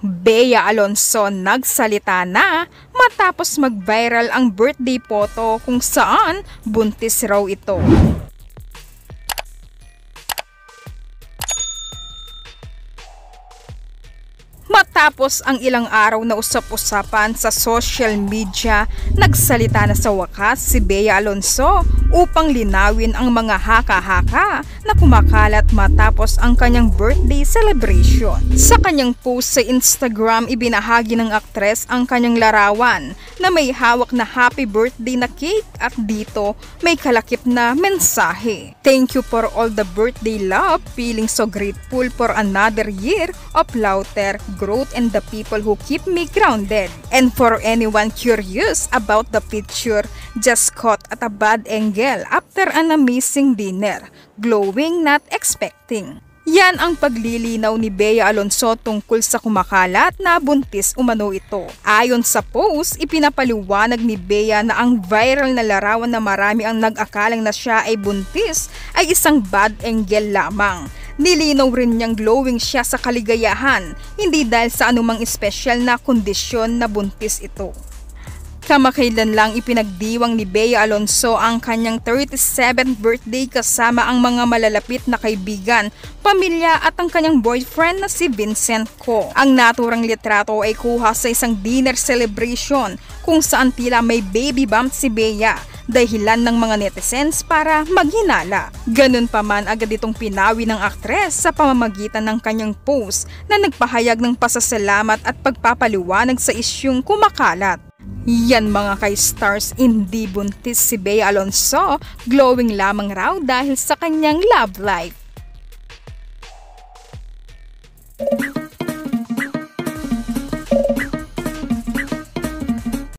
Bea Alonzo nagsalita na matapos mag-viral ang birthday photo kung saan buntis raw ito. Matapos ang ilang araw na usap-usapan sa social media, nagsalita na sa wakas si Bea Alonzo upang linawin ang mga haka-haka na kumakalat matapos ang kanyang birthday celebration. Sa kanyang post sa Instagram, ibinahagi ng aktres ang kanyang larawan na may hawak na happy birthday na cake at dito may kalakip na mensahe. "Thank you for all the birthday love, feeling so grateful for another year of laughter, growth and the people who keep me grounded. And for anyone curious about the picture, just caught at a bad angle after an amazing dinner. Glowing, not expecting." Yan ang paglilinaw ni Bea Alonzo tungkol sa kumakalat na buntis umano ito. Ayon sa post, ipinapaliwanag ni Bea na ang viral na larawan na marami ang nag-akalang na siya ay buntis ay isang bad angle lamang. Nilinaw rin niyang glowing siya sa kaligayahan, hindi dahil sa anumang espesyal na kondisyon na buntis ito. Kamakailan lang ipinagdiwang ni Bea Alonzo ang kanyang 37th birthday kasama ang mga malalapit na kaibigan, pamilya at ang kanyang boyfriend na si Vincent Ko. Ang naturang litrato ay kuha sa isang dinner celebration kung saan tila may baby bump si Bea, dahilan ng mga netizens para maghinala. Ganun pa man, agad itong pinawi ng aktres sa pamamagitan ng kanyang post na nagpahayag ng pasasalamat at pagpapaliwanag sa isyung kumakalat. Yan mga ka-stars, hindi buntis si Bea Alonzo, glowing lamang raw dahil sa kanyang love life.